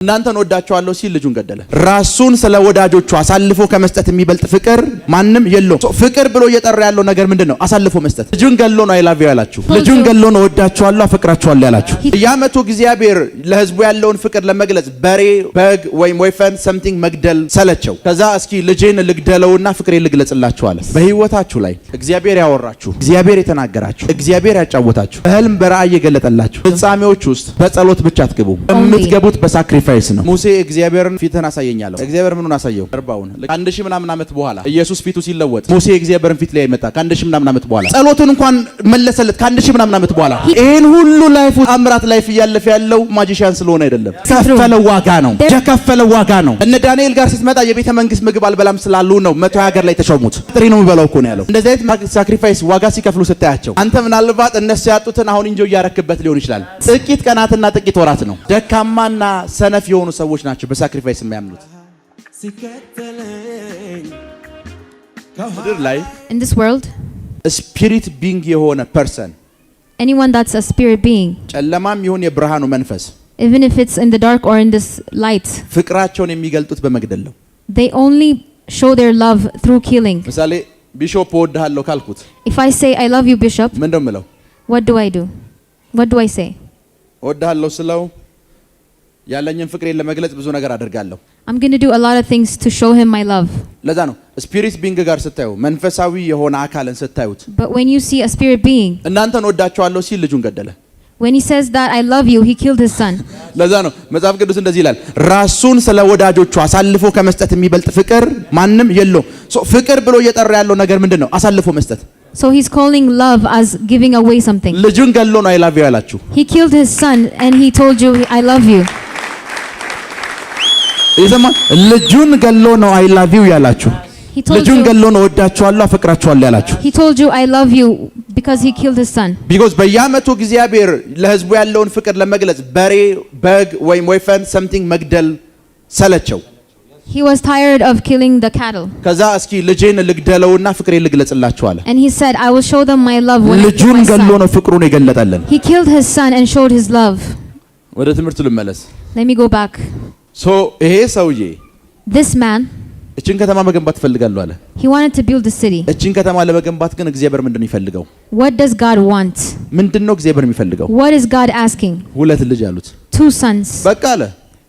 እናንተን ወዳቸዋለሁ ሲል ልጁን ገደለ። ራሱን ስለ ወዳጆቹ አሳልፎ ከመስጠት የሚበልጥ ፍቅር ማንም የለውም። ፍቅር ብሎ እየጠራ ያለው ነገር ምንድነው? አሳልፎ መስጠት። ልጁን ገሎ ነው አይ ላቭ ዩ ያላችሁ። ልጁን ገሎ ነው ወዳቸዋለሁ አፈቅራቸዋለሁ ያላችሁ። ያመቱ እግዚአብሔር ለህዝቡ ያለውን ፍቅር ለመግለጽ በሬ፣ በግ ወይም ወይፈን ሰምቲንግ መግደል ሰለቸው። ከዛ እስኪ ልጄን ልግደለውና ፍቅሬን ልግለጽላችሁ አለ። በህይወታችሁ ላይ እግዚአብሔር ያወራችሁ፣ እግዚአብሔር የተናገራችሁ፣ እግዚአሔር ያጫወታችሁ፣ በህልም በራእይ የገለጠላችሁ ፍጻሜዎች ውስጥ በጸሎት ብቻ አትገቡ። የምትገቡት በሳክሪፋይስ ነው። ሙሴ እግዚአብሔርን ፊትህን አሳየኛለሁ። እግዚአብሔር ምኑን አሳየው? እርባውን። ከአንድ ሺህ ምናምን ዓመት በኋላ ኢየሱስ ፊቱ ሲለወጥ ሙሴ እግዚአብሔርን ፊት ላይ መጣ። ከአንድ ሺህ ምናምን ዓመት በኋላ ጸሎቱን እንኳን መለሰለት። ከአንድ ሺህ ምናምን ዓመት በኋላ ይሄን ሁሉ ላይፍ አምራት ላይፍ እያለፈ ያለው ማጂሻን ስለሆነ አይደለም። ከፈለው ዋጋ ነው። የከፈለው ዋጋ ነው። እነ ዳንኤል ጋር ስትመጣ የቤተ መንግስት ምግብ አልበላም ስላሉ ነው 100 ሀገር ላይ ተሾሙት። ጥሪ ነው የሚበላው እኮ ነው ያለው። እንደዚህ አይነት ሳክሪፋይስ ዋጋ ሲከፍሉ ስታያቸው አንተ ምናልባት እነሱ ያጡትን አሁን እንጆ እያረክበት ሊሆን ይችላል። ጥቂት ቀናትና ጥቂት ወራት ነው። ደካማና ሰነፍ የሆኑ ሰዎች ናቸው በሳክሪፋይስ የሚያምኑት። ምድር ላይ in this world ስፒሪት ቢንግ የሆነ ፐርሰን anyone that's a spirit being ጨለማም ይሁን የብርሃኑ መንፈስ even if it's in the dark or in this light ፍቅራቸውን የሚገልጡት በመግደል ነው። they only show their love through killing. ምሳሌ ቢሾፕ ወድሃለሁ ካልኩት if I say I love you bishop ምን እንደምለው what do I say? ወድሃለሁ ስለው ያለኝን ፍቅሬን ለመግለጽ ብዙ ነገር አደርጋለሁ። I'm going to do a lot of things to show him my love. ለዛ ነው ስፒሪት ቢንግ ጋር ስታዩ መንፈሳዊ የሆነ አካልን ስታዩት But when you see a spirit being, እናንተን ወዳቸዋለሁ ሲል ልጁን ገደለ። when he says that I love you, he killed his son. ለዛ ነው መጽሐፍ ቅዱስ እንደዚህ ይላል፣ ራሱን ስለ ወዳጆቹ አሳልፎ ከመስጠት የሚበልጥ ፍቅር ማንም የለውም። ፍቅር ብሎ እየጠራ ያለው ነገር ምንድነው? አሳልፎ መስጠት። So he's calling love as giving away something. ልጁን ገሎ ነው አይ ላቭ ዩ ያላችሁ። He killed his son and he told you I love you. ይሰማ ልጁን ገሎ ነው አይ ላቭ ዩ ያላችሁ። ልጁን ገሎ ነው ወዳቸዋለሁ አፈቅራቸዋለሁ ያላችሁ። He told you I love you because he killed his son. because በየዓመቱ እግዚአብሔር ለህዝቡ ያለውን ፍቅር ለመግለጽ በሬ፣ በግ ወይም ወይፈን ሰምቲንግ መግደል ሰለቸው። He was tired of killing the cattle. ከዛ እስኪ ልጄን ልግደለውና ፍቅሬን ልግለጽላችሁ አለ። And he said I will show them my love when I kill my ልጁን ገሎ son. ነው ፍቅሩን የገለጠልን። He killed his son and showed his love. ወደ ትምህርቱ ልመለስ። Let me go back. ይሄ ሰውዬ This man, እቺን ከተማ መገንባት ፈልጋለሁ አለ። he wanted to build the city. እቺን ከተማ ለመገንባት ግን እግዚአብሔር ምንድነው የሚፈልገው? What does God want? ምንድነው እግዚአብሔር የሚፈልገው? What is God asking? ሁለት ልጅ አሉት። 2 sons. በቃ አለ።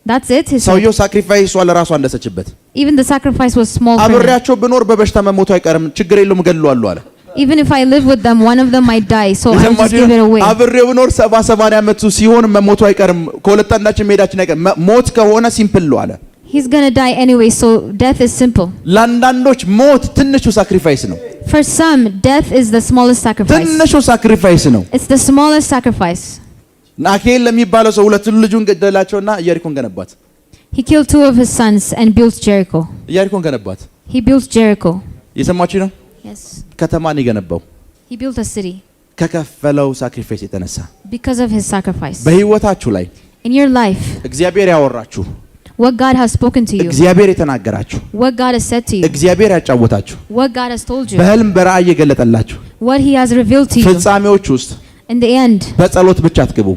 That's it. He said. ሰውየው ሳክሪፋይስ ዋለ ራሱ አንደሰችበት። Even the sacrifice was small for him. አብሬያቸው ብኖር በበሽታ መሞቱ አይቀርም፣ ችግር የለውም ገለዋለሁ አለ። Even if I live with them, one of them might die, so I'll just give it away. አብሬው ብኖር 70-80 ዓመቱ ሲሆን መሞቱ አይቀርም፣ ከሁለት አንዳችን መሄዳችን አይቀርም። ሞት ከሆነ ሲምፕል ነው አለ። He's going to die anyway, so death is simple. ለአንዳንዶች ሞት ትንሹ ሳክሪፋይስ ነው። For some, death is the smallest sacrifice. ትንሹ ሳክሪፋይስ ነው። It's the smallest sacrifice. ናኬል ለሚባለው ሰው ሁለት ልጁን ገደላቸውና ኢያሪኮን ገነባት። He killed 2 of his sons and built Jericho. ኢያሪኮን ገነባት። He built Jericho. የሰማችሁ ነው? Yes. ከተማን የገነባው He built a city ከከፈለው ሳክሪፋይስ የተነሳ። because of his sacrifice. በህይወታችሁ ላይ In your life, እግዚአብሔር ያወራችሁ፣ what God has spoken to you, እግዚአብሔር የተናገራችሁ፣ what God has said to you, እግዚአብሔር ያጫወታችሁ፣ what God has told you, በህልም በራእይ የገለጠላችሁ what he has revealed to you, ፍጻሜዎች ውስጥ in the end, በጸሎት ብቻ አትገቡ።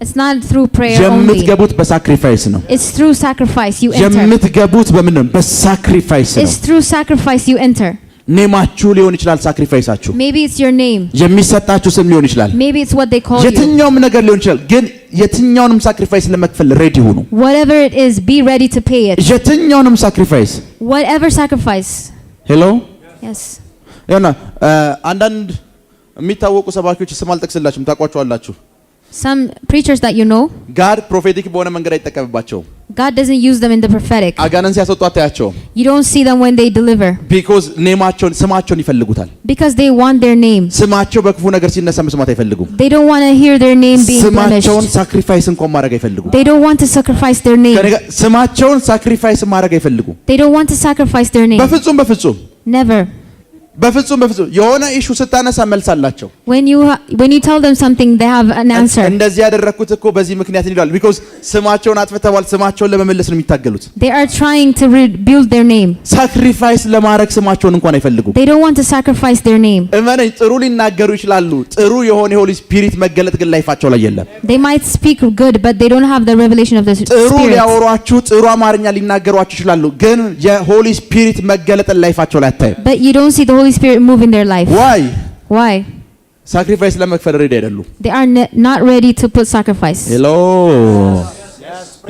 it's not through prayer only. የምትገቡት በሳክሪፋይስ ነው። It's through sacrifice you enter. የምትገቡት በምን ነው? በሳክሪፋይስ ነው። It's through sacrifice you enter. ኔማችሁ ሊሆን ይችላል ሳክሪፋይሳችሁ። Maybe it's your name. የሚሰጣችሁ ስም ሊሆን ይችላል። Maybe it's what they call you. የትኛውም ነገር ሊሆን ይችላል። ግን የትኛውንም ሳክሪፋይስ ለመክፈል ሬዲ ሁኑ። Whatever it is, be ready to pay it. የትኛውንም ሳክሪፋይስ Whatever sacrifice. ሄሎ Yes. ያና አንዳንድ የሚታወቁ ሰባኪዎች ስም አልጠቅስላችሁም፣ ታውቋቸዋላችሁ። Some preachers that you know, ጋድ ፕሮፌቲክ በሆነ መንገድ አይጠቀምባቸውም። God doesn't use them in the prophetic. አጋነን ሲያስወጡ አታያቸውም። You don't see them when they deliver. because ኔማቸውን ስማቸውን ይፈልጉታል። Because they want their name. ስማቸው በክፉ ነገር ሲነሳ መስማት አይፈልጉም። They don't want to hear their name being punished. ስማቸውን ሳክሪፋይስ እንኳን ማድረግ አይፈልጉም። They don't want to sacrifice their name. ስማቸውን ሳክሪፋይስ ማድረግ አይፈልጉም። They don't want to sacrifice their name. በፍጹም Never. በፍጹም የሆነ ኢሹ ስታነሳ መልስ አላቸው። when you tell them something, they have an answer. እንደዚህ ያደረኩት እኮ በዚህ ምክንያት ይላል። because ስማቸውን አጥፍተዋል። ስማቸውን ለመመለስ ነው የሚታገሉት። They are trying to rebuild their name. ሳክሪፋይስ ለማድረግ ስማቸውን እንኳን አይፈልጉም። They don't want to sacrifice their name. እመነኝ፣ ጥሩ ሊናገሩ ይችላሉ። ጥሩ የሆነ የሆሊ ስፒሪት መገለጥ ግን ላይፋቸው ላይ የለም። They might speak good, but they don't have the revelation of the Spirit. ጥሩ ሊያወሯችሁ፣ ጥሩ አማርኛ ሊናገሯችሁ ይችላሉ፣ ግን የሆሊ ስፒሪት መገለጥ ላይፋቸው ላይ አታዩም። But you don't see the Holy Spirit move in their life. Why? ሳክሪፋይስ ለመክፈል ሬዲ አይደሉም። They are not ready to put sacrifice. ሄሎ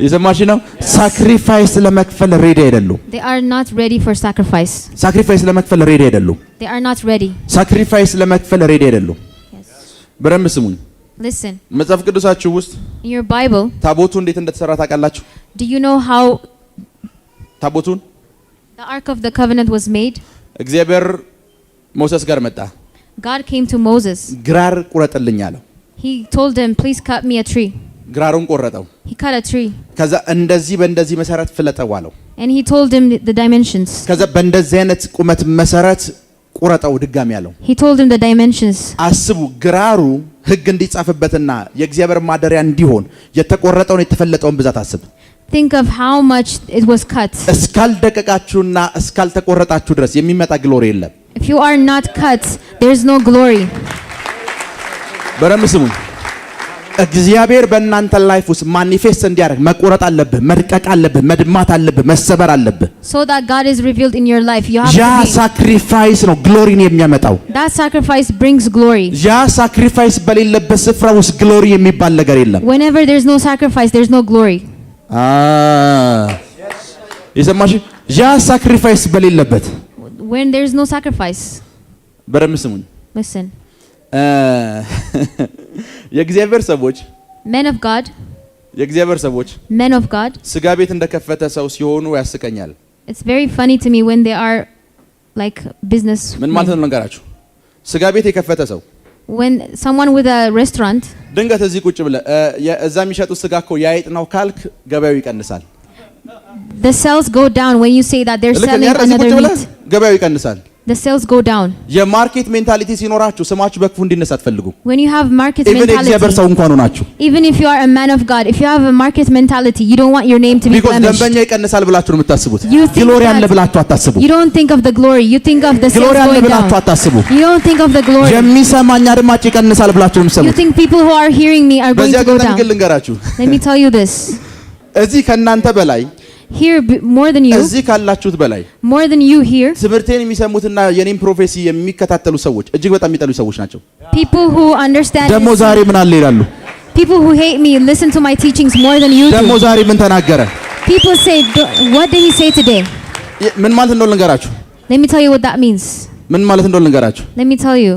የሰማሽ ነው? ሳክሪፋይስ ለመክፈል ሬዲ አይደሉም። They are not ready for sacrifice. ሳክሪፋይስ ለመክፈል ሬዲ አይደሉም። They are not ready. ሳክሪፋይስ ለመክፈል ሬዲ አይደሉም። በደንብ ስሙኝ። Listen. መጽሐፍ ቅዱሳችሁ ውስጥ in your Bible, ታቦቱ እንዴት እንደተሰራ ታውቃላችሁ? Do you know how ታቦቱን the Ark of the Covenant was made? እግዚአብሔር ሞሴስ ጋር መጣ። God came to Moses. ግራር ቁረጥልኝ አለው። He told him, please cut me a tree. ግራሩን ቆረጠው። He cut a tree. ከዛ እንደዚህ በእንደዚህ መሰረት ፍለጠው አለው። And he told him the dimensions. ከዛ በእንደዚህ አይነት ቁመት መሰረት ቁረጠው ድጋሚ አለው። He told him the dimensions. አስቡ፣ ግራሩ ሕግ እንዲጻፍበትና የእግዚአብሔር ማደሪያ እንዲሆን የተቆረጠውን የተፈለጠውን ብዛት አስብ። Think of how much it was cut. እስካልደቀቃችሁና እስካልተቆረጣችሁ ድረስ የሚመጣ ግሎሪ የለም። If you are not cut, there is no glory. በደንብ ስሙኝ። እግዚአብሔር በእናንተ ላይፍ ውስጥ ማኒፌስት እንዲያደርግ መቆረጥ አለብህ፣ መድቀቅ አለብህ፣ መድማት አለብህ፣ መሰበር አለብህ። So that God is revealed in your life, you have ያ ሳክሪፋይስ ነው ግሎሪን የሚያመጣው። That sacrifice brings glory. ያ ሳክሪፋይስ በሌለበት ስፍራ ውስጥ ግሎሪ የሚባል ነገር የለም። Whenever there is no sacrifice, there is no glory. የሰማሽ? ያ ሳክሪፋይስ በሌለበት When there is no sacrifice. በደንብ ስሙኝ። Listen. የእግዚአብሔር ሰዎች Men of God. የእግዚአብሔር ሰዎች Men of God. ስጋ ቤት እንደከፈተ ሰው ሲሆኑ ያስቀኛል። It's very funny to me when they are like business. ምን ማለት ነው ልንገራችሁ? ስጋ ቤት የከፈተ ሰው When someone with a restaurant. ድንገት እዚህ ቁጭ ብለህ እዛ የሚሸጡት ስጋ እኮ ያይጥ ነው ካልክ ገበያው ይቀንሳል። The sales go down when you say that they're selling another meat. ገበያው ይቀንሳል። The sales go down. የማርኬት ሜንታሊቲ ሲኖራችሁ ስማችሁ በክፉ እንዲነሳ አትፈልጉ። When you have market mentality, even እግዚአብሔር ሰው እንኳን ሆናችሁ even if you are a man of God, if you have a market mentality, you don't want your name to be blemished. Because ደንበኛ ይቀንሳል ብላችሁ ነው የምታስቡት። ግሎሪ አለ ብላችሁ አታስቡ። You don't think of the glory, you think of the sales going down. ብላችሁ አታስቡ። You don't think of the glory. የሚሰማኝ አድማጭ ይቀንሳል ብላችሁ ነው የምትሰሙት። You think people who are hearing me are going to go down. Let me tell you this. እዚህ ከናንተ በላይ Here more than you. እዚህ ካላችሁት በላይ more than you here. ትምህርቴን የሚሰሙትና የኔን ፕሮፌሲ የሚከታተሉ ሰዎች እጅግ በጣም የሚጠሉ ሰዎች ናቸው። People who understand. ደሞ ዛሬ ምን አለ ይላሉ። People who hate me listen to my teachings more than you do. ደሞ ዛሬ ምን ተናገረ? People say, what did he say today? ምን ማለት እንደሆነ ልንገራችሁ። Let me tell you what that means. ምን ማለት እንደሆነ ልንገራችሁ። Let me tell you.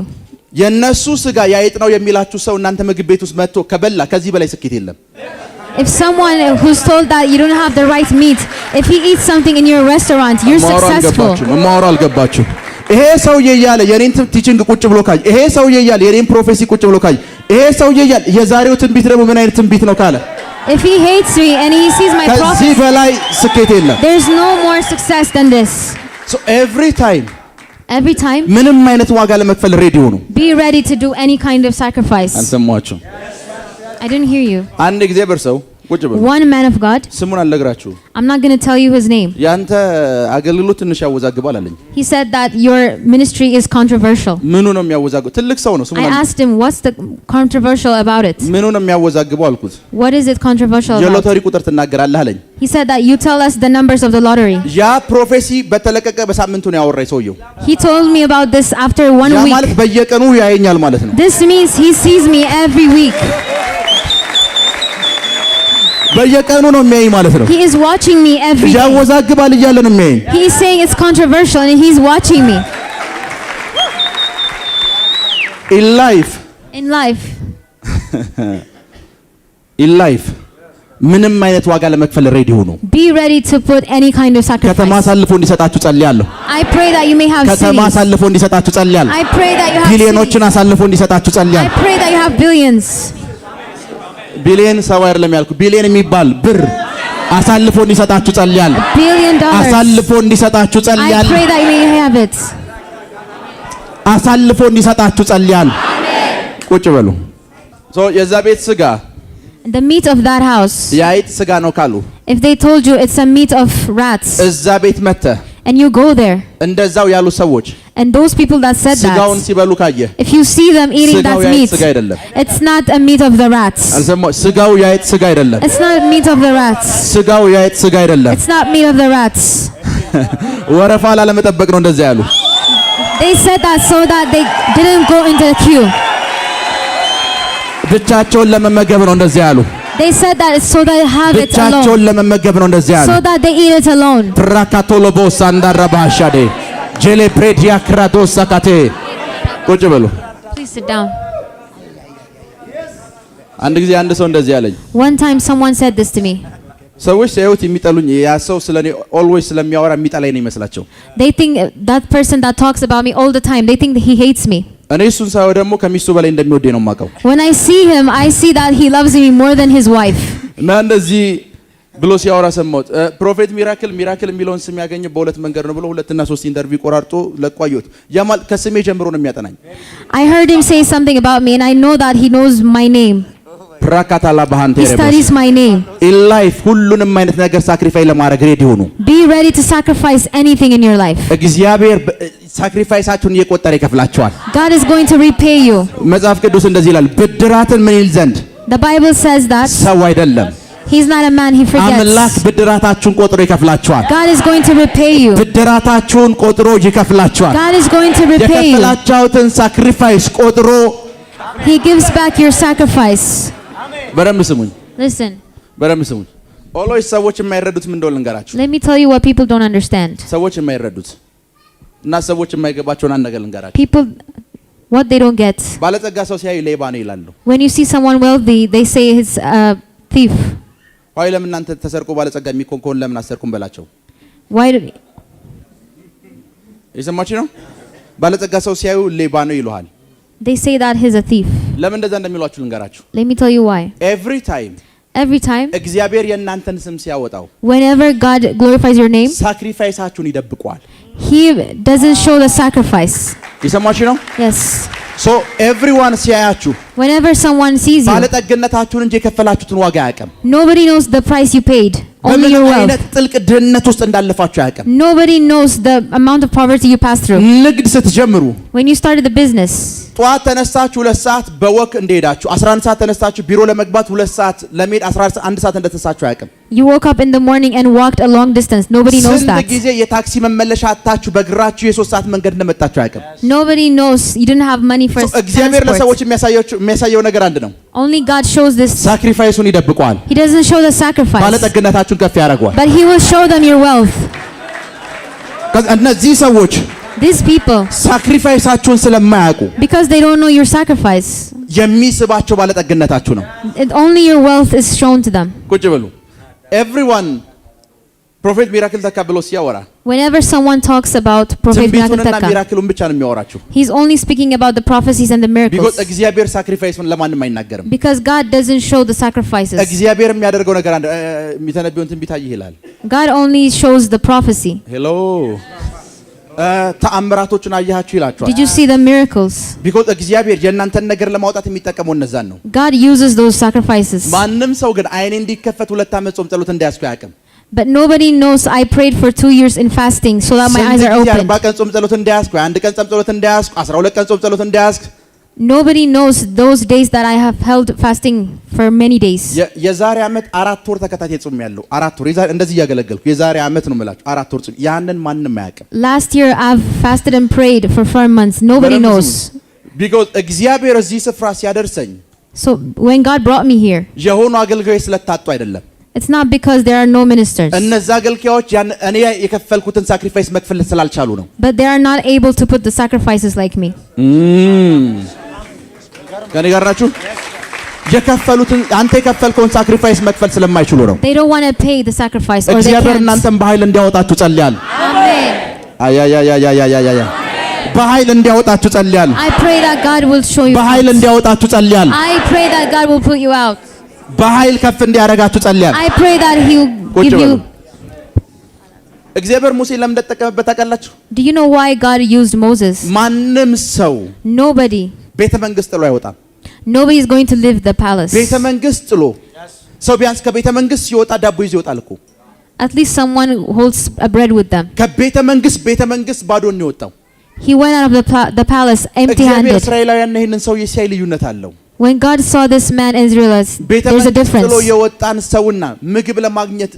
የነሱ ስጋ ያይጥ ነው የሚላችሁ ሰው እናንተ ምግብ ቤት ውስጥ መጥቶ ከበላ ከዚህ በላይ ስኬት የለም። If someone who's told that you don't have the right meat, if he eats something in your restaurant, you're successful. ማወራ አልገባችሁ። ይሄ ሰውዬ እያለ የኔን ቲቺንግ ቁጭ ብሎ ካይ፣ ይሄ ሰውዬ እያለ የኔን ፕሮፌሲ ቁጭ ብሎ ካይ፣ ይሄ ሰውዬ እያለ የዛሬው ትንቢት ደግሞ ምን አይነት ትንቢት ነው ካለ፣ if he hates me and he sees my prophecy, ከዚህ በላይ ስኬት የለም። there's no more success than this. So every time ምንም አይነት ዋጋ ለመክፈል ሬዲ ሆኑ። Be ready to do any kind of sacrifice. አንሰማችሁ? I didn't hear you. አንድ እግዚአብሔር ሰው ቁጭ ብሎ one man of God. ስሙን አልነግራችሁ። I'm not going to tell you his name. ያንተ አገልግሎት ትንሽ ያወዛግባል አለኝ። He said that your ministry is controversial. ምኑ ነው የሚያወዛግበው? ትልቅ ሰው ነው። ስሙን I asked him, what's the controversial about it? ምኑ ነው የሚያወዛግበው አልኩት። What is it controversial about? የሎተሪ ቁጥር ትናገራለህ አለኝ። He said that you tell us the numbers of the lottery. ያ ፕሮፌሲ በተለቀቀ በሳምንቱ ነው ያወራኝ ሰውየው። He told me about this after 1 week. ያ ማለት በየቀኑ ያየኛል ማለት ነው። This means he sees me every week. በየቀኑ ነው የሚያይ ማለት ነው። He is watching me every day. ያወዛግባል እያለ ነው የሚያይ። He is saying it's controversial and he's watching me. In life ምንም አይነት ዋጋ ለመክፈል ሬዲ ሆኑ። Be ready to put any kind of sacrifice. ከተማ አሳልፎ እንዲሰጣችሁ ጸልያለሁ። I pray that you may have cities. ከተማ አሳልፎ እንዲሰጣችሁ ጸልያለሁ። I pray that you have ቢሊዮኖችን አሳልፎ እንዲሰጣችሁ ጸልያለሁ። I pray that you have billions. ቢሊየን ሰው አይደለም ያልኩ፣ ቢሊየን የሚባል ብር አሳልፎ እንዲሰጣችሁ ጸልያለሁ። $1 billion. አሳልፎ እንዲሰጣችሁ ጸልያለሁ። I pray that you may have it. አሳልፎ እንዲሰጣችሁ ጸልያለሁ። ቁጭ በሉ። የዛ ቤት ስጋ the meat of that house, የአይጥ ስጋ ነው ካሉ if they told you it's a meat of rats እዛ ቤት መተህ and you go there እንደዛው ያሉ ሰዎች and those people that said ስጋውን that, ሲበሉ ካየ if you see them eating that meat, ስጋ አይደለም። it's not a meat of the rats. ስጋው የአይጥ ስጋ አይደለም። It's not meat of the rats. ስጋው የአይጥ ስጋ አይደለም። It's not meat of the rats. ወረፋ ላለመጠበቅ ነው እንደዛ ያሉ። They said that so that they didn't go into the queue. ብቻቸውን ለመመገብ ነው እንደዛ ያሉ። They said that it's so that they have it ብቻቸውን alone. ለመመገብ ነው እንደዛ ያሉ። So that they eat it alone. ትራካቶሎቦስ አንዳራባሻዴ ጄሌ ፕሬዲያ ክራዶስ ሳካቴ ቁጭ በሉ። Please sit down. አንድ ጊዜ አንድ ሰው እንደዚህ ያለኝ። One time someone said this to me. ሰዎች ሲያዩት የሚጠሉኝ ያ ሰው ስለኔ always ስለሚያወራ የሚጠላኝ ነው ይመስላቸው። They think that person that talks about me all the time, they think that he hates me. እኔ እሱን ሳይሆን ደግሞ ከሚስቱ በላይ እንደሚወደኝ ነው የማውቀው። When I see him, I see that he loves me more than his wife. እና እንደዚህ ብሎ ሲያወራ ሰማሁት። ፕሮፌት ሚራክል የሚለውን ስም ያገኘው በሁለት መንገድ ነው ብሎ ሁለትና ሶስት ኢንተርቪው ቆራርጦ ለቋዩት። ያማል ከስሜ ጀምሮ ነው የሚያጠናኝ። I heard him say something about me and I know that he knows my name. ፕራካታላ ባህንቴ He studies my name. in life ሁሉንም አይነት ነገር ሳክሪፋይ ለማድረግ ሬዲ ሆኑ። Be ready to sacrifice anything in your life. እግዚአብሔር ሳክሪፋይሳችሁን እየቆጠረ ይከፍላችኋል። God is going to repay you. መጽሐፍ ቅዱስ እንደዚህ ይላል፣ ብድራትን ምን ይል ዘንድ The Bible says that ሰው አይደለም he's not a man, he አምላክ forgets. ብድራታችሁን ቆጥሮ ይከፍላችኋል። God is going to repay you. ብድራታችሁን ቆጥሮ ይከፍላችኋል። God is going to repay you. የከፈላችሁትን ሳክሪፋይስ ቆጥሮ He gives back your sacrifice. በደንብ ስሙኝ፣ Listen, በደንብ ስሙኝ። ኦሎይስ ሰዎች የማይረዱት ምን እንደሆነ ልንገራችሁ። let me tell you what people don't understand. ሰዎች የማይረዱት እና ሰዎች የማይገባቸውን አንድ ነገር ልንገራችሁ። People, what they don't get. ባለጸጋ ሰው ሲያዩ ሌባ ነው ይላሉ። When you see someone wealthy, they say he's a thief. ሆይ ለምን እናንተ ተሰርቆ ባለጸጋ የሚኮን ከሆነ ለምን አሰርኩም በላቸው። Why do, የሰማችሁ ነው? ባለጸጋ ሰው ሲያዩ ሌባ ነው ይሉሃል። they say that he's a thief? ለምን እንደዛ እንደሚሏችሁ ልንገራችሁ። Let me tell you why. Every time, እግዚአብሔር የእናንተን ስም ሲያወጣው whenever God glorifies your name, ሳክሪፋይሳችሁን ይደብቀዋል። he doesn't show the sacrifice. የሰማችሁ ነው? Yes. so everyone ሲያያችሁ Whenever someone sees you, ባለጠግነታችሁን እንጂ የከፈላችሁትን ዋጋ አያውቅም። nobody knows the price you paid, only your በምን wealth. አይነት ጥልቅ ድህነት ውስጥ እንዳለፋችሁ አያውቅም። Nobody knows the amount of poverty you passed through. ንግድ ስትጀምሩ When you started the business, ጠዋት ተነስታችሁ 2 ሰዓት በወክ እንደሄዳችሁ 11 ሰዓት ተነስታችሁ ቢሮ ለመግባት 2 ሰዓት ለመሄድ 1 ሰዓት እንደተሳችሁ አያውቅም። you woke up in the morning and walked a long distance. Nobody knows ስንት that. ጊዜ የታክሲ መመለሻ አጣችሁ በእግራችሁ የ3 ሰዓት መንገድ እንደመጣችሁ አያውቅም። Nobody knows you didn't have money for እግዚአብሔር ለሰዎች transport. የሚያሳየው ነገር አንድ ነው። Only God shows this. ሳክሪፋይሱን ይደብቀዋል። He doesn't show the sacrifice, ባለጠግነታችሁን ከፍ ያደርገዋል። but he will show them your wealth. እነዚህ ሰዎች These people, ሳክሪፋይሳችሁን ስለማያውቁ because they don't know your sacrifice, የሚስባቸው ባለጠግነታችሁ ነው። only your wealth is shown to them. ቁጭ በሉ። ኤቭሪዋን ፕሮፌት ሚራክል ተካ ብሎ ሲያወራ Whenever someone talks about Prophet Miracle ትንቢቱንና Taka, ሚራክሉን ብቻ ነው የሚያወራችሁ። he's only speaking about the prophecies and the ቢኮዝ miracles, እግዚአብሔር ሳክሪፋይሱን ለማንም አይናገርም። because God doesn't show the sacrifices. እግዚአብሔር የሚያደርገው ነገር አንድ የሚተነብየውን ትንቢት አይ ይላል። God only shows the prophecy. ሄሎ ተአምራቶችን አያችሁ ይላችኋል። Did you see the miracles? ቢኮዝ እግዚአብሔር የእናንተን ነገር ለማውጣት የሚጠቀመው እነዛን ነው። God uses those sacrifices. ማንም ሰው ግን አይኔ እንዲከፈት 2 ዓመት ጾም ጸሎት እንዳያስኩ አያውቅም። But nobody knows I prayed for 2 years in fasting so that my eyes are open. 40 ቀን ጾም ጸሎት እንዳያስኩ፣ 1 ቀን ጾም ጸሎት እንዳያስኩ፣ 12 ቀን ጾም ጸሎት እንዳያስኩ። Nobody knows those days that I have held fasting for many days. የዛሬ ዓመት 4 ወር ተከታታይ ጾም ያለው 4 ወር የዛሬ እንደዚህ እያገለገልኩ የዛሬ ዓመት ነው የምላችሁ 4 ወር ጾም ያንን ማንም አያውቅም። Last year I've fasted and prayed for 4 months. Nobody knows. because እግዚአብሔር እዚህ ስፍራ ሲያደርሰኝ So when God brought me here, የሆኑ አገልጋዮች ስለታጡ አይደለም። it's not because there are no ministers, እነዛ አገልጋዮች እኔ የከፈልኩትን ሳክሪፋይስ መክፈል ስላልቻሉ ነው። but they are not able to put the sacrifices like me. ከኔ ጋር ናችሁ? የከፈሉትን አንተ የከፈልከውን ሳክሪፋይስ መክፈል ስለማይችሉ ነው። They don't want to pay the sacrifice or they እግዚአብሔር can't. እናንተን በኃይል እንዲያወጣችሁ ጸልያለሁ። Amen. አያ በኃይል እንዲያወጣችሁ ጸልያለሁ። I pray that God will show you. በኃይል እንዲያወጣችሁ ጸልያለሁ። I pray that God will put you out. በኃይል ከፍ እንዲያደርጋችሁ ጸልያለሁ። I pray that he will ቁጭ give በሉ። you. እግዚአብሔር ሙሴ ለምን እንደተጠቀመበት ታውቃላችሁ? Do you know why God used Moses? ማንም ሰው Nobody. ቤተ መንግስት ጥሎ አይወጣም። Nobody is going to leave the palace. ቤተ መንግስት ጥሎ ሰው ቢያንስ ከቤተ መንግስት ሲወጣ ዳቦ ይዞ ይወጣል እኮ። At least someone holds a bread with them. ከቤተ መንግስት ባዶ ነው የወጣው። He went out of the palace empty-handed. እስራኤላውያን ይሄንን ሰው ሲያይ ልዩነት አለው። When God saw this man and realized there's a difference. ጥሎ የወጣን ሰውና ምግብ ለማግኘት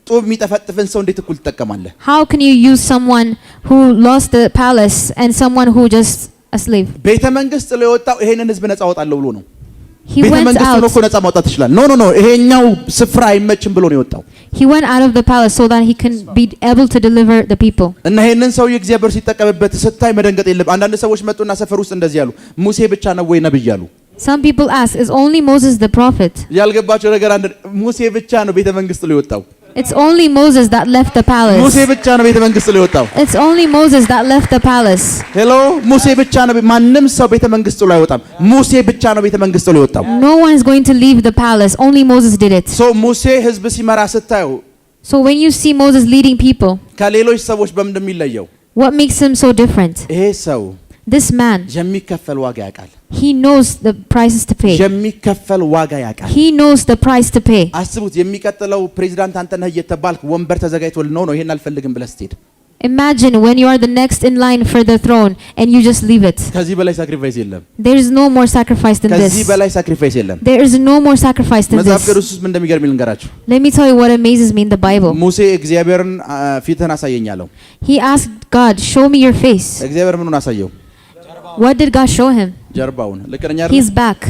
ጦብ የሚጠፈጥፍን ሰው እንዴት እኩል ትጠቀማለህ? How can you use someone who lost the palace and someone who just a slave? ቤተ መንግስት ጥሎ የወጣው ይሄንን ህዝብ ነፃ አወጣለሁ ብሎ ነው። He ቤተ went መንግስት out. ነው እኮ ነፃ ማውጣት ይችላል። ኖ ይሄኛው ስፍራ አይመችም ብሎ ነው የወጣው። He went out of the palace so that he can be able to deliver the people. እና ይሄንን ሰው እግዚአብሔር ሲጠቀምበት ስታይ መደንገጥ የለም። አንዳንድ ሰዎች መጡና ሰፈር ውስጥ እንደዚህ ያሉ ሙሴ ብቻ ነው ወይ ነብይ ያሉ። Some people ask, is only Moses the prophet? ያልገባቸው ነገር አንድ ሙሴ ብቻ ነው ቤተ መንግስት ጥሎ የወጣው። It's only Moses that left the palace. ሙሴ ብቻ ነው ቤተ መንግስት ጥሎ የወጣው። It's only Moses that left the palace. ሄሎ ሙሴ ብቻ ነው። ማንም ሰው ቤተ መንግስት ጥሎ አይወጣም። ሙሴ ብቻ ነው ቤተ መንግስት ጥሎ የወጣው። No one is going to leave the palace. Only Moses did it. ሶ ሙሴ ህዝብ ሲመራ ስታዩ So when you see Moses leading people, ከሌሎች ሰዎች በምንድን የሚለየው? what makes him so different? ይሄ ሰው This man, የሚከፈል ዋጋ ያውቃል። he knows the prices to pay. የሚከፈል ዋጋ ያውቃል። He knows the price to pay. አስቡት የሚቀጥለው ፕሬዚዳንት አንተ ነህ እየተባልክ ወንበር ተዘጋጅቶልህ ነው ይሄን አልፈልግም ብለህ ስትሄድ Imagine when you are the next in line for the throne and you just leave it. ከዚህ በላይ ሳክሪፋይስ የለም። There is no more sacrifice than ከዚህ this. በላይ ሳክሪፋይስ የለም። There is no more sacrifice than መጽሐፍ this. ቅዱስ ውስጥ ምን እንደሚገርም ልንገራችሁ። Let me tell you what amazes me in the Bible. ሙሴ እግዚአብሔርን ፊትህን አሳየኝ አለው። He asked God, show me your face. እግዚአብሔር ምኑን አሳየው? What did God show him? ጀርባውን። ልክነኛ His back.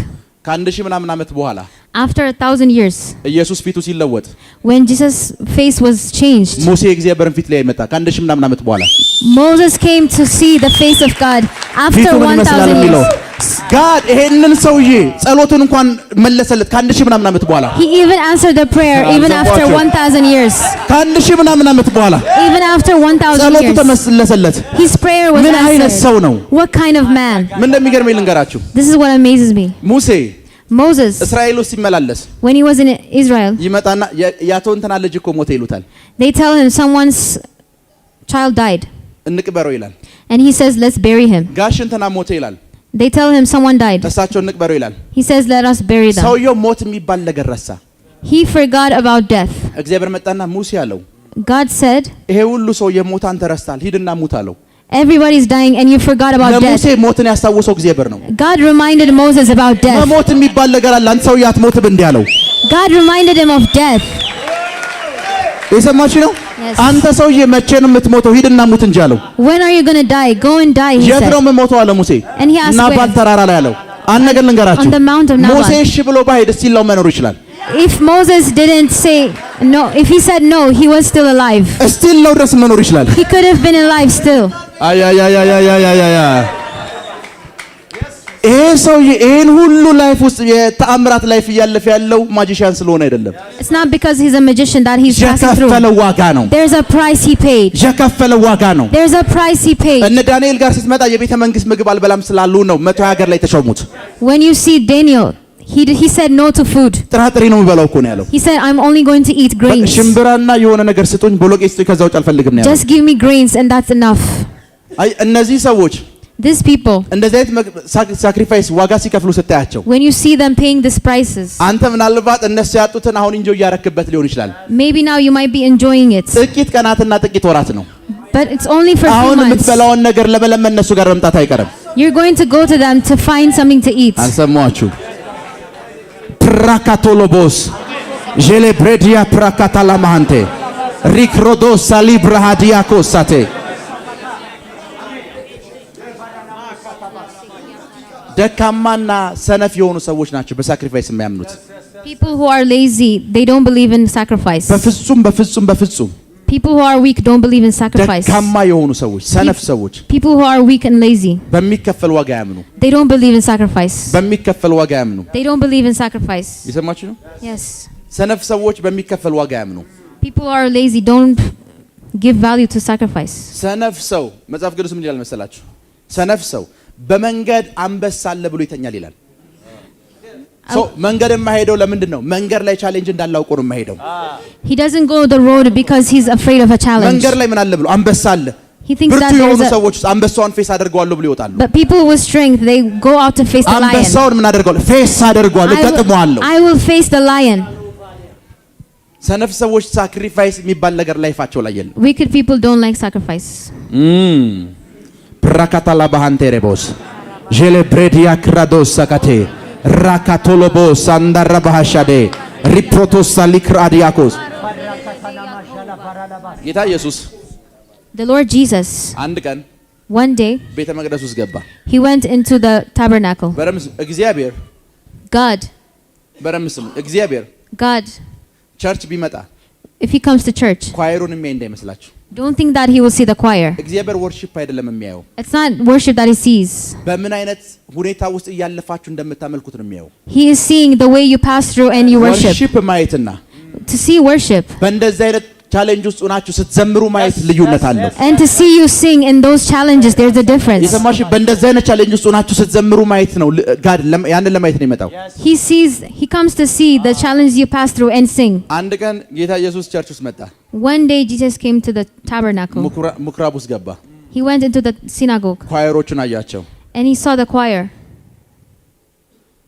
ከአንድ ሺህ ምናምን ዓመት በኋላ After 1,000 years, ኢየሱስ ፊቱ ሲለወጥ when Jesus' face was changed, ሙሴ እግዚአብሔርን ፊት ላይ መጣ። ከአንድ ሺህ ምናምን ዓመት በኋላ Moses came to see the face of God after ፊቱ ምን ይመስላል 1,000 የሚለው years. ጋድ ይሄንን ሰውዬ ጸሎቱን እንኳን መለሰለት ከአንድ ሺህ ምናምን ዓመት በኋላ He even answered the prayer even after 1,000 years. ከአንድ ሺህ ምናምን ዓመት በኋላ Even after 1,000 ጸሎቱ years, ተመለሰለት። his prayer was ምን አይነት ሰው answered. ነው? What kind of man? ምን እንደሚገርመኝ ልንገራችሁ። This is what amazes me. ሙሴ Moses, እስራኤል ውስጥ ሲመላለስ when he was in Israel, ይመጣና ያቶ እንትና ልጅ እኮ ሞተ ይሉታል። they tell him someone's child died. እንቅበረው ይላል። And he says, let's bury him. ጋሽ እንትና ሞተ ይላል። They tell him someone died. እሳቸው እንቅበረው ይላል። He says, let us bury them. ሰውየው ሞት የሚባል ነገር ረሳ። He forgot about death. እግዚአብሔር መጣና ሙሴ አለው God said, ይሄ ሁሉ ሰው የሞት አንተ ረስታል፣ ሂድና ሙት አለው። everybody's dying and you forgot about ለሙሴ death. ሞትን ያስታወሰው እግዚአብሔር ነው። God reminded Moses about death. መሞት የሚባል ነገር አለ። አንተ ሰውዬ አትሞትም እንዲህ አለው። God reminded him of death. የሰማችሁ ነው? Yes. አንተ ሰውዬ መቼ ነው የምትሞተው? ሂድና ሙት እንጂ አለው። When are you going to die? Go and die, he የት said. ነው የምሞተው አለ ሙሴ። And he asked ናባል where? ተራራ ላይ አለው። አንድ ነገር ልንገራችሁ። On the mount of Nabal. ሙሴ እሺ ብሎ ባይሄድ ሲላው መኖር ይችላል። If Moses didn't say no, if he said no, he was still alive. እስቲል ነው ድረስ መኖር ይችላል። He could have been alive still. አያ ይሄ ሰውዬ ይሄን ሁሉ ላይፍ ውስጥ የተአምራት ላይፍ እያለፈ ያለው ማጂሻን ስለሆነ አይደለም። It's not because he's a magician that he's passing through. የከፈለ ዋጋ ነው። There's a price he paid. የከፈለ ዋጋ ነው። There's a price he paid. እነ ዳንኤል ጋር ስትመጣ የቤተ መንግስት ምግብ አልበላም ስላሉ ነው 100 ሀገር ላይ ተሾሙት። When you see Daniel, he said no to food. ጥራጥሬ ነው የሚበላው እኮ ነው ያለው። He said, I'm only going to eat grains. ሽምብራና የሆነ ነገር ስጡኝ፣ ቦሎቄ ስጡኝ፣ ከዛ ውጭ አልፈልግም ነው ያለው። Just give me grains and that's enough. አይ እነዚህ ሰዎች These people, እንደዚህ አይነት ሳክሪፋይስ ዋጋ ሲከፍሉ ስታያቸው when you see them paying these prices, አንተ ምናልባት እነሱ ያጡትን አሁን እንጆ እያረክበት ሊሆን ይችላል። maybe now you might be enjoying it. ጥቂት ቀናትና ጥቂት ወራት ነው። But it's only for a few አሁን months. የምትበላውን ነገር ለመለመን እነሱ ጋር መምጣት አይቀርም። You're going to go to them to find something to eat. አልሰማችሁ? ፕራካቶሎቦስ ጄሌ ብሬዲያ ፕራካታላ ማንቴ ሪክሮዶ ሳሊብራሃዲያ ኮሳቴ ደካማና ሰነፍ የሆኑ ሰዎች ናቸው በሳክሪፋይስ የማያምኑት። People who are lazy, they don't believe in sacrifice. በፍጹም People who are weak don't believe in sacrifice. ደካማ የሆኑ ሰዎች፣ ሰነፍ ሰዎች People who are weak and lazy, በሚከፈል ዋጋ ያምኑ። they don't believe in sacrifice. በሚከፈል ዋጋ ያምኑ። They don't believe in sacrifice. ይሰማችሁ ነው? Yes. ሰነፍ ሰዎች በሚከፈል ዋጋ ያምኑ። People who are lazy don't give value to sacrifice. ሰነፍ ሰው መጽሐፍ ቅዱስ ምን ይላል መሰላችሁ? ሰነፍ ሰው በመንገድ አንበሳ አለ ብሎ ይተኛል ይላል። መንገድ የማይሄደው ለምንድን ነው? መንገድ ላይ ቻሌንጅ እንዳላውቀው ነው የማይሄደው። He doesn't go the road because he's afraid of a challenge. መንገድ ላይ ምን አለ ብሎ አንበሳ አለ። He thinks that ብርቱ የሆኑ there's a, ሰዎች አንበሳውን ፌስ አድርገዋለሁ ብሎ ይወጣሉ። but people with strength, they go out to face the lion. አንበሳውን ምን አደርገዋለሁ? ፌስ አደርገዋለሁ፣ ገጥመዋለሁ። I will face the lion. ሰነፍ ሰዎች ሳክሪፋይስ የሚባል ነገር ላይፋቸው ላይ የለም። Wicked people don't like sacrifice. ፕራካታላ ባሃንቴሬቦስ ጄሌ ብሬዲያ ክራዶስ ሰካቴ ራካቶሎቦ ሳንዳራ ባሃሻዴ ሪፕሮቶስ ሳሊክራዲያኮስ ጌታ ኢየሱስ The Lord Jesus, አንድ ቀን one day, ቤተ መቅደስ ውስጥ ገባ። he went into the tabernacle. በረምስ እግዚአብሔር God, በረምስም እግዚአብሔር God, ቸርች ቢመጣ if he comes to church, ኳየሩን የሚያይ እንዳይመስላችሁ። don't think that he will see the choir. እግዚአብሔር ወርሺፕ አይደለም የሚያየው። It's not worship that he sees. በምን አይነት ሁኔታ ውስጥ እያለፋችሁ እንደምታመልኩት ነው የሚያየው። He is seeing the way you pass through and you worship. ወርሺፕ ማየትና To see worship በእንደዚህ አይነት ቻሌንጅ ውስጥ ሆናችሁ ስትዘምሩ ማየት ልዩነት አለው። and to see you sing in those challenges, there's a difference. የሰማሽ በእንደዚህ አይነት ቻሌንጅ ውስጥ ሆናችሁ ስትዘምሩ ማየት ነው። ጋድ ያንን ለማየት ነው የመጣው። He comes to see the challenges you pass through and sing. አንድ ቀን ጌታ ኢየሱስ ቸርች ውስጥ መጣ። One day Jesus came to the tabernacle. ምኩራብ ውስጥ ገባ። He went into the synagogue ኳየሮቹን አያቸው። and he saw the choir.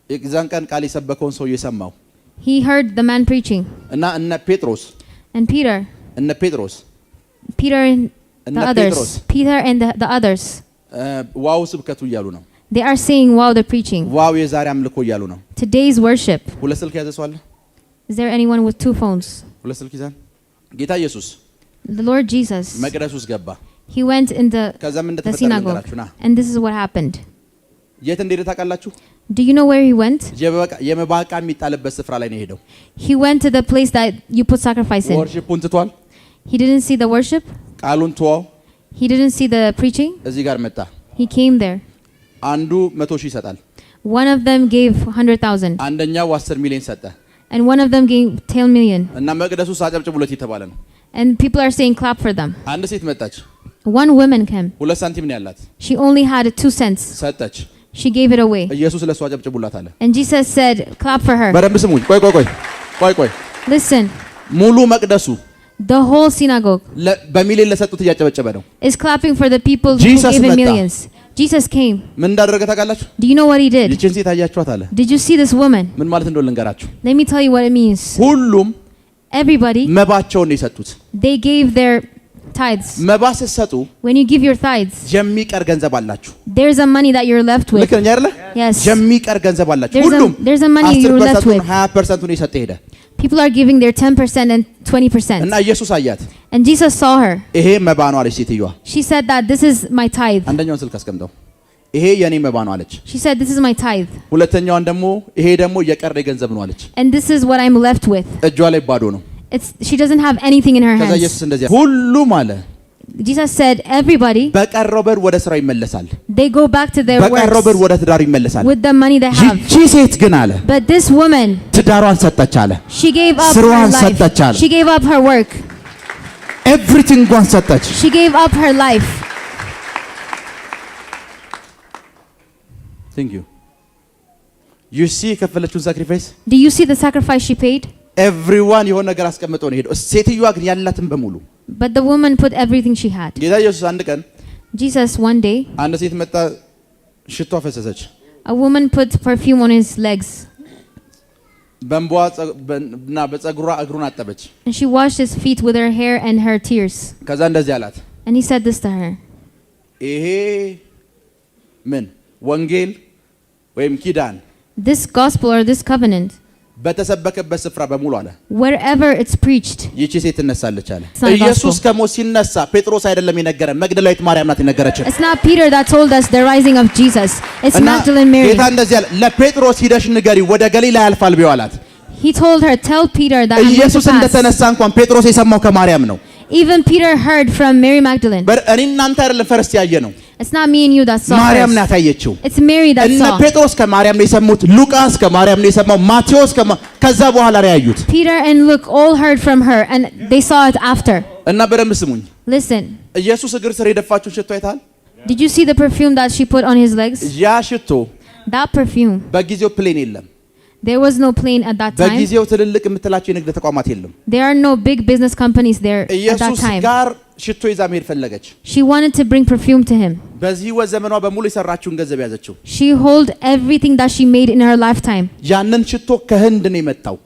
የዛን ቀን ቃል የሰበከውን ሰው እየሰማው He heard the man preaching. እና እነ ጴጥሮስ And Peter እነ ጴጥሮስ and እነ the others, ጴጥሮስ Peter and the others, ዋው ስብከቱ እያሉ ነው። they are saying, wow, the preaching. ዋው የዛሬ አምልኮ እያሉ ነው። Today's worship. ሁለት ስልክ ያዘ ሰው አለ? Is there anyone with 2 phones? ሁለት ስልክ ይዛል። ጌታ ኢየሱስ The Lord Jesus, መቅደስ ውስጥ ገባ። he went in ከዛም the እንደተፈጠረ synagogue. ነገራችሁና And this is what happened. የት እንደሄደ ታውቃላችሁ? Do you know where he went? የመባ ዕቃ የሚጣልበት ስፍራ ላይ ነው የሄደው። He went to the place that you put sacrifice in. ወርሺፑን ትቷል። He didn't see the worship. ቃሉን ተወው። He didn't see the preaching. እዚህ ጋር መጣ። He came there. አንዱ 100,000 ይሰጣል። One of them gave 100,000. አንደኛው 10 ሚሊዮን ሰጠ። And one of them gave 10 million. እና መቅደሱ አጨብጭቡለት የተባለ ነው። And people are saying clap for them. አንድ ሴት መጣች። One woman came. 2 ሳንቲም ነው ያላት። She only had 2 cents. ሰጠች። She gave it away. ኢየሱስ ለሷ አጨብጭቡላት አለ። And Jesus said, clap for her. በደንብ ስሙኝ። ቆይ Listen, ሙሉ መቅደሱ the whole synagogue በሚሊዮን ለሰጡት እያጨበጨበ ነው። is clapping for the people who Jesus gave in መጣ። millions. Jesus came. ምን እንዳደረገ ታውቃላችሁ? Do you know what he did? ይህችን ሴት አያችኋት አለ። Did you see this woman? ምን ማለት እንደሆነ ልንገራችሁ። Let me tell you what it means. ሁሉም Everybody, መባቸውን ነው የሰጡት። they gave their tithes. መባ ስትሰጡ When you give your tithes, የሚቀር ገንዘብ አላችሁ። there's a money that you're left with. ልክ ነኝ አይደለ? Yes. የሚቀር ገንዘብ አላችሁ። There's ሁሉም a money you're left with. 20% የሰጠ ሄደ። People are giving their 10% and 20%. እና ኢየሱስ አያት። And Jesus saw her. ይሄ መባ ነው አለች ሴትዮዋ። She said that this is my tithe. አንደኛውን ስልክ አስቀምጠው። ይሄ የኔ መባ ነው አለች። She said this is my tithe. ሁለተኛዋን ደግሞ ይሄ ደግሞ የቀረ ገንዘብ ነው አለች። And this is what I'm left with. እጇ ላይ ባዶ ነው። She doesn't have anything in her ከዛ hands. ኢየሱስ እንደዚህ ሁሉም አለ Jesus said everybody, በቀረው ብር ወደ ስራው ይመለሳል። they go back to their በቀረው ብር works ወደ ትዳሩ ይመለሳል። with the money they have. ይህቺ ሴት ግን አለ But this woman, ትዳሯን ሰጠች አለ። she gave up her ስራዋን life. ሰጠች አለ። She gave up her work. ኤቭሪቲንጓን ሰጠች። She gave up her life. Thank you. You see የከፈለችውን ሳክሪፋይስ Do you see the sacrifice she paid? ኤቭሪዋን የሆነ ነገር አስቀምጠው ነው ሄደው። ሴትዮዋ ግን ያላትን በሙሉ But the woman put everything she had. ጌታ ኢየሱስ አንድ ቀን Jesus one day, አንድ ሴት መጣ ሽቶ አፈሰሰች። a woman put perfume on his legs. በእንቧ እና በፀጉሯ እግሩን አጠበች። And she washed his feet with her hair and her tears. ከዛ እንደዚህ አላት። And he said this to her. ይሄ ምን ወንጌል ወይም ኪዳን This gospel or this covenant, በተሰበከበት ስፍራ በሙሉ አለ wherever it's preached, ይቺ ሴት ትነሳለች አለ። It's not ኢየሱስ gospel. ከሞት ሲነሳ ጴጥሮስ አይደለም የነገረን፣ መግደላዊት ማርያም ናት የነገረችን። it's not Peter that told us the rising of Jesus. It's እና Magdalene Mary. ጌታ እንደዚህ አለ፣ ለጴጥሮስ ሂደሽ ንገሪ ወደ ገሊላ ያልፋል ቢው አላት። He told her, tell Peter that I'm going to ኢየሱስ pass. እንደተነሳ እንኳን ጴጥሮስ የሰማው ከማርያም ነው። Even Peter heard from Mary Magdalene. እኔ እናንተ አይደለም ፈርስት ያየ ነው፣ It's not me and you that saw ማርያም first. ናት ያየችው። It's Mary that እነ saw. ጴጥሮስ ከማርያም ነው የሰሙት፣ ሉቃስ ከማርያም ነው የሰማው፣ ማቴዎስ ከዛ በኋላ ነው ያዩት። Peter and Luke all heard from her and they saw it after. እና በደንብ ስሙኝ፣ Listen, ኢየሱስ እግር ስር የደፋችውን ሽቶ አይተሃል? did you see the perfume that she put on his legs? ያ ሽቶ That perfume, በጊዜው ፕሌን የለም። There was no plane at that time. በጊዜው ትልልቅ የምትላቸው የንግድ ተቋማት የለም። There are no big business companies there at that ኢየሱስ time. ጋር ሽቶ ይዛ መሄድ ፈለገች። She wanted to bring perfume to him. በዚህ ዘመኗ በሙሉ የሰራችውን ገንዘብ ያዘችው። She held everything that she made in her lifetime. ያንን ሽቶ ከህንድ ነው የመጣው።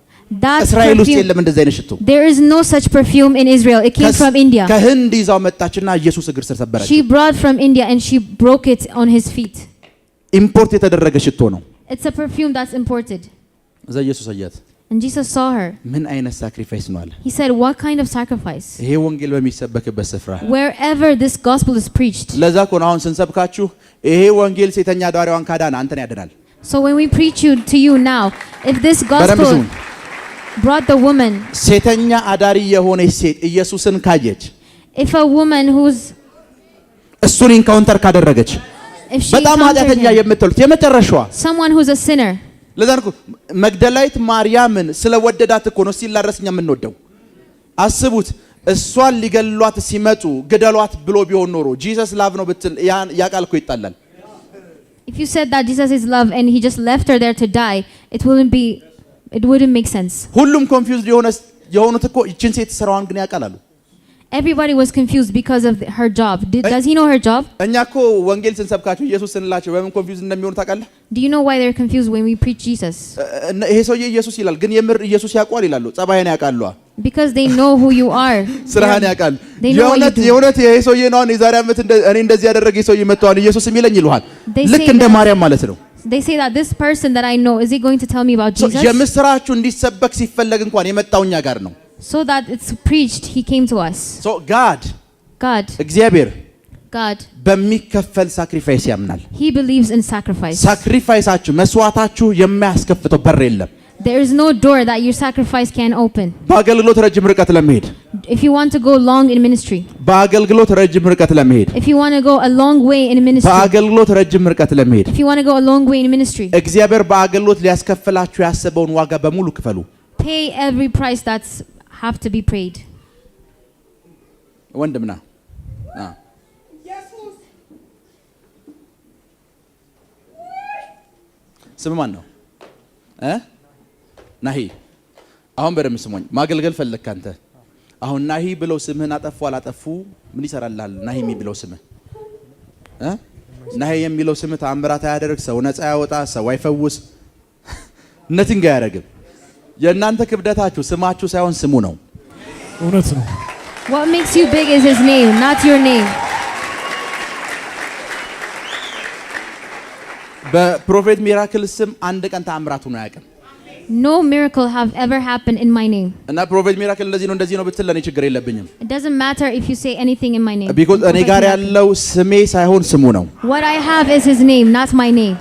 That እስራኤል ውስጥ perfume, የለም እንደዚህ አይነት ሽቶ። there is no such perfume in Israel. It came from India. ከህንድ ይዛው መጣችና ኢየሱስ እግር ስር ሰበረች። She brought from India and she broke it on his feet. ኢምፖርት የተደረገ ሽቶ ነው። It's a perfume that's imported. እዛ ኢየሱስ አያት። And Jesus saw her. ምን አይነት ሳክሪፋይስ ነው አለ። He said, what kind of sacrifice? ይሄ ወንጌል በሚሰበክበት ስፍራ Wherever this gospel is preached. ለዛ እኮ ነው አሁን ስንሰብካችሁ ይሄ ወንጌል ሴተኛ ዳሪዋን ካዳና አንተን ያድናል። So when we preach to you now, if this gospel brought the woman, ሴተኛ አዳሪ የሆነች ሴት ኢየሱስን ካየች if a woman who's እሱን ኢንካውንተር ካደረገች if she በጣም encountered ኃጢአተኛ him, የምትሉት የመጨረሻዋ someone who's a sinner. ለዛ ነው መግደላዊት ማርያምን ስለወደዳት እኮ ነው ሲላረስኛ የምንወደው። አስቡት እሷን ሊገሏት ሲመጡ ግደሏት ብሎ ቢሆን ኖሮ ጂሰስ ላቭ ነው ብትል ያ ቃል እኮ ይጣላል። If you said that Jesus is love and he just left her there to die, it wouldn't make sense. ሁሉም ኮንፊውዝድ የሆኑት እኮ ይችን ሴት ስራዋን ግን ያውቃሉ። Everybody was confused because of her job. Does he know her job? እኛ እኮ ወንጌል ስንሰብካቸው ኢየሱስ ስንላቸው በምን ኮንፊውዝ እንደሚሆኑ ታውቃለህ? Do you know why they're confused when we preach Jesus? ይሄ ሰውዬ ኢየሱስ ይላል ግን የምር ኢየሱስ ያውቃል ይላሉ። ጸባይን ያውቃሉ። Because they know who you are. ስራህን ያውቃሉ። They know what you do. የእውነት ይሄ ሰውዬ ነው የዛሬ ዓመት እኔ እንደዚህ ያደረገ ሰውዬ መጥቷል ኢየሱስ የሚለኝ ይሉሃል። ልክ እንደ ማርያም ማለት ነው። They say that this person that I know, is he going to tell me about Jesus? የምስራቹ እንዲሰበክ ሲፈለግ እንኳን የመጣው እኛ ጋር ነው። So that it's preached, he came to us. So God እግዚአብሔር በሚከፈል ሳክሪፋይስ ያምናል። He believes in sacrifice. ሳክሪፋይሳችሁ መስዋዕታችሁ የማያስከፍተው በር የለም። There is no door that your sacrifice can open. በአገልግሎት ረጅም ርቀት ለመሄድ If you want to go long in ministry. በአገልግሎት ረጅም ርቀት ለመሄድ If you want to go a long way in ministry. በአገልግሎት ረጅም ርቀት ለመሄድ If you want to go a long way in ministry. እግዚአብሔር በአገልግሎት ሊያስከፍላችሁ ያሰበውን ዋጋ በሙሉ ክፈሉ። Pay every price that's have to be paid. ወንድምና ስም ማን ነው? ናሂ። አሁን በደምብ ስሞኝ። ማገልገል ፈለክ አንተ። አሁን ናሂ ብለው ስምህን አጠፉ አላጠፉ ምን ይሰራልሃል? ናሂ የሚለው ስምህ ናሂ የሚለው ስምህ ተአምራት አያደርግ፣ ሰው ነፃ ያወጣ፣ ሰው አይፈውስ፣ ነቲንግ አያደርግም። የእናንተ ክብደታችሁ ስማችሁ ሳይሆን ስሙ ነው። እውነት ነው። What makes you big is his name, not your name. በፕሮፌት ሚራክል ስም አንድ ቀን ተአምራቱ ነው ያቀም። No miracle have ever happened in my name. እና ፕሮፌት ሚራክል እንደዚህ ነው ብትል ለኔ ችግር የለብኝም። It doesn't matter if you say anything in my name. Because እኔ ጋር ያለው ስሜ ሳይሆን ስሙ ነው። What I have is his name, not my name.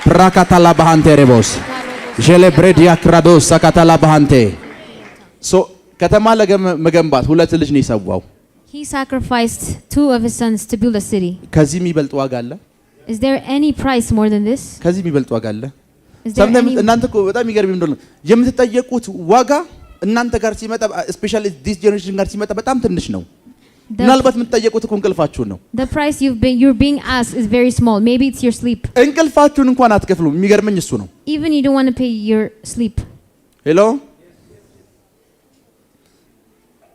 ፕራካታላ ባሃንቴ ሬቦስ ጀሌብሬዲያ ክራዶስ ሳካታላ ባሃንቴ ከተማ ለመገንባት ሁለት ልጅ ነው የሰዋው። He sacrificed 2 of his sons to build a city. ከዚህ የሚበልጥ ዋጋ አለ? Is there any price more than this? ከዚህ የሚበልጥ ዋጋ አለ? Is there any? እናንተ እኮ በጣም ይገርም እንደሆነ የምትጠየቁት ዋጋ እናንተ ጋር ሲመጣ ስፔሻሊ ዲስ ጄነሬሽን ጋር ሲመጣ በጣም ትንሽ ነው። ምናልባት የምትጠየቁት እኮ እንቅልፋችሁን ነው። The price you're being asked is very small. Maybe it's your sleep. እንቅልፋችሁን እንኳን አትከፍሉም። የሚገርመኝ እሱ ነው። Even you don't want to pay your sleep. ሄሎ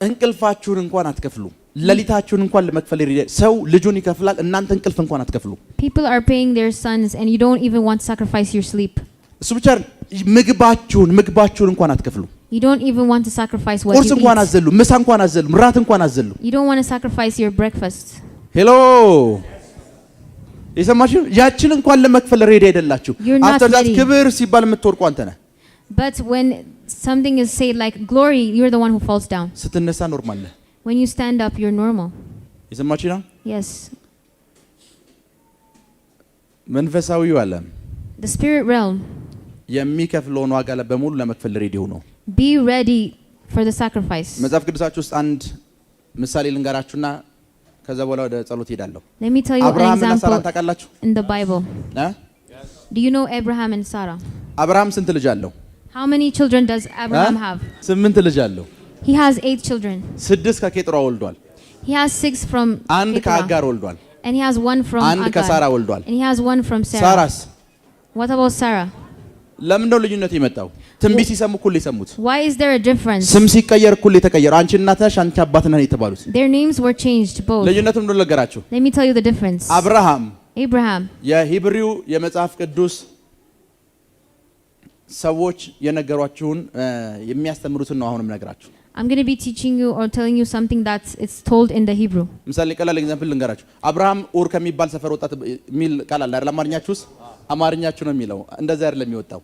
እንቅልፋችሁን እንኳን አትከፍሉም። ለሊታችሁን እንኳን ለመክፈል ሰው ልጁን ይከፍላል። እናንተ እንቅልፍ እንኳን አትከፍሉ። People are paying their sons and you don't even want to sacrifice your sleep. እሱ ብቻ ምግባችሁን እንኳን አትከፍሉ። You don't even want to sacrifice what you ቁርስ እንኳን አዘሉ፣ ምሳ እንኳን አዘሉ፣ ምራት እንኳን አዘሉ። You don't want to sacrifice your breakfast. ሄሎ የሰማችሁ ያችን እንኳን ለመክፈል ሬዲ አይደላችሁ። after that ክብር ሲባል የምትወርቁ አንተ ነህ። But when something is said like glory, you're the one who falls down. ስትነሳ ኖርማል ነህ። When you stand up, you're normal. የሰማችሁ ነው? Yes. መንፈሳዊው ዓለም The spirit realm የሚከፍለውን ዋጋ በሙሉ ለመክፈል ሬዲ ሆኖ be ready for the sacrifice. መጽሐፍ ቅዱሳችሁ ውስጥ አንድ ምሳሌ ልንገራችሁና ከዛ በኋላ ወደ ጸሎት ሄዳለሁ። Let me tell you an example in the Bible. Do you know Abraham and Sarah? አብርሃም ስንት ልጅ አለው? How many children does Abraham have? 8 ልጅ አለው። He has 8 children. 6 ከኬጥሯ ወልዷል። He has 6 from አንድ ከአጋር ወልዷል። And he has 1 from አንድ ከሳራ ወልዷል። And he has 1 from Sarah. ሳራስ? What about Sarah? ለምን ነው ልዩነት የመጣው? ትንቢት ሲሰሙ እኩል የሰሙት? Why is there a difference? ስም ሲቀየር እኩል የተቀየረ አንቺ እናት ነሽ አንቺ አባት ነህ የተባሉት Their names were changed both. ልዩነቱን ነው ልንገራችሁ። Let me tell you the difference. Abraham የሂብሪው የመጽሐፍ ቅዱስ ሰዎች የነገሯችሁን የሚያስተምሩትን ነው አሁንም ነግራችሁ። I'm going to be teaching you or telling you something that it's told in the Hebrew. ምሳሌ ቀላል ኤግዛምፕል ልንገራችሁ። አብርሃም ኡር ከሚባል ሰፈር ወጣ ሚል ቃል አለ አይደል? አማርኛችሁስ አማርኛችሁ ነው የሚለው እንደዛ አይደለም የሚወጣው።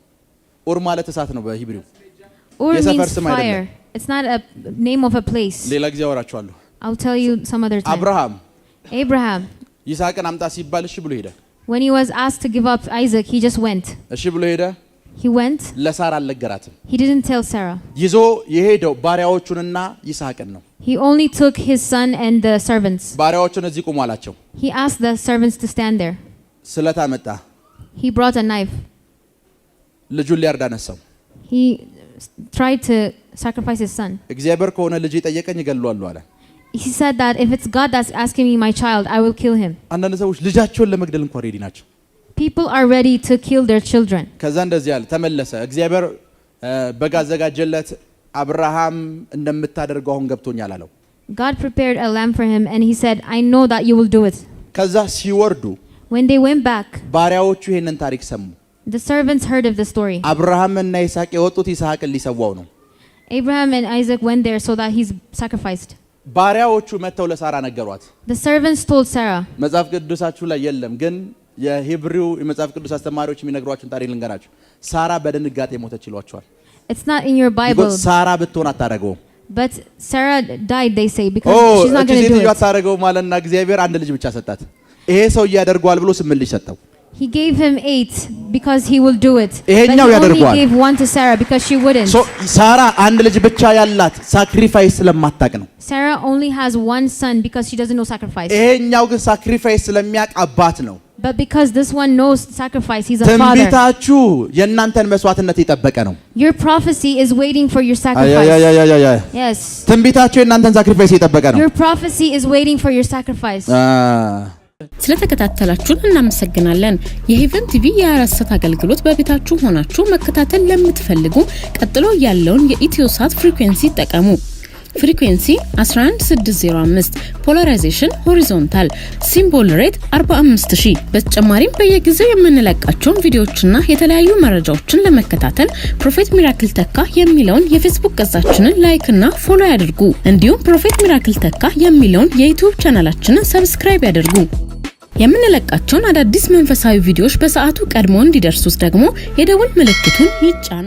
ኡር ማለት እሳት ነው በሂብሪው። Ur means fire. It's not a name of a place. ሌላ ጊዜ አወራችኋለሁ። I'll tell you some other time. Abraham ይስሐቅን አምጣ ሲባል እሺ ብሎ ሄደ። When he was asked to give up Isaac, he just went. እሺ ብሎ ሄደ። He went. ለሳራ አልነገራትም። He didn't tell Sarah. ይዞ የሄደው ባሪያዎቹንና ይስሐቅን ነው። He only took his son and the servants. ባሪያዎቹን እዚህ ቁሙ አላቸው። He asked the servants to stand there. ስለት አመጣ። He brought a knife. ልጁን ሊያርድ አነሳው። He tried to sacrifice his son. እግዚአብሔር ከሆነ ልጅ ጠየቀኝ እገለዋለሁ አለ። He said that if it's God that's asking me my child, I will kill him. አንዳንድ ሰዎች ልጃቸውን ለመግደል እንኳን ሬዲ ናቸው። People are ready to kill their children. ከዛ እንደዚህ አለ ተመለሰ። እግዚአብሔር በግ አዘጋጀለት። አብርሃም እንደምታደርገው አሁን ገብቶኛል አለው። God prepared a lamb for him and he said, I know that you will do it. ከዛ ሲወርዱ When they went back, ባሪያዎቹ ይሄንን ታሪክ ሰሙ። the servants heard of the story. አብርሃምና ይስሐቅ የወጡት ይስሐቅን ሊሰዋው ነው። Abraham and Isaac went there so that he's sacrificed. ባሪያዎቹ መተው ለሳራ ነገሯት። The servants told Sarah. መጽሐፍ ቅዱሳችሁ ላይ የለም ግን የሂብሪው የመጽሐፍ ቅዱስ አስተማሪዎች የሚነግሯችሁን ታሪክ ልንገራችሁ። ሳራ በድንጋጤ ሞተች ይሏቸዋል። It's not in your Bible. ሳራ ብትሆን አታረገው። But Sarah died, they say, because she's not going to do it. አታረገው ማለትና እግዚአብሔር አንድ ልጅ ብቻ ሰጣት። ይሄ ሰው ያደርጓል ብሎ 8 ልጅ ሰጠው። He gave him 8 because he will do it. But ይሄኛው he ያደርጓል። only gave 1 to Sarah because she wouldn't. ሳራ አንድ ልጅ ብቻ ያላት ሳክሪፋይስ ስለማታቅ ነው። Sarah only has 1 son because she doesn't know sacrifice. ይሄኛው ግን ሳክሪፋይስ ስለሚያቅ አባት ነው። But because this one knows sacrifice, he's a father. ትንቢታችሁ የእናንተን መስዋዕትነት የጠበቀ ነው። Your prophecy is waiting for your sacrifice. Yes. ትንቢታችሁ የእናንተን ሳክሪፋይስ የጠበቀ ነው። Your prophecy is waiting for your sacrifice. ስለተከታተላችሁን እናመሰግናለን። የሄቨን ቲቪ የ24 ሰዓት አገልግሎት በቤታችሁ ሆናችሁ መከታተል ለምትፈልጉ ቀጥሎ ያለውን የኢትዮሳት ፍሪኩዌንሲ ተጠቀሙ። ፍሪኩዌንሲ 11605 ፖላራይዜሽን ሆሪዞንታል ሲምቦል ሬት 45000። በተጨማሪም በየጊዜው የምንለቃቸውን ቪዲዮዎችና የተለያዩ መረጃዎችን ለመከታተል ፕሮፌት ሚራክል ተካ የሚለውን የፌስቡክ ገጻችንን ላይክ እና ፎሎ ያድርጉ። እንዲሁም ፕሮፌት ሚራክል ተካ የሚለውን የዩቲዩብ ቻናላችንን ሰብስክራይብ ያድርጉ። የምንለቃቸውን አዳዲስ መንፈሳዊ ቪዲዮዎች በሰዓቱ ቀድሞ እንዲደርሱት ደግሞ የደወል ምልክቱን ይጫኑ።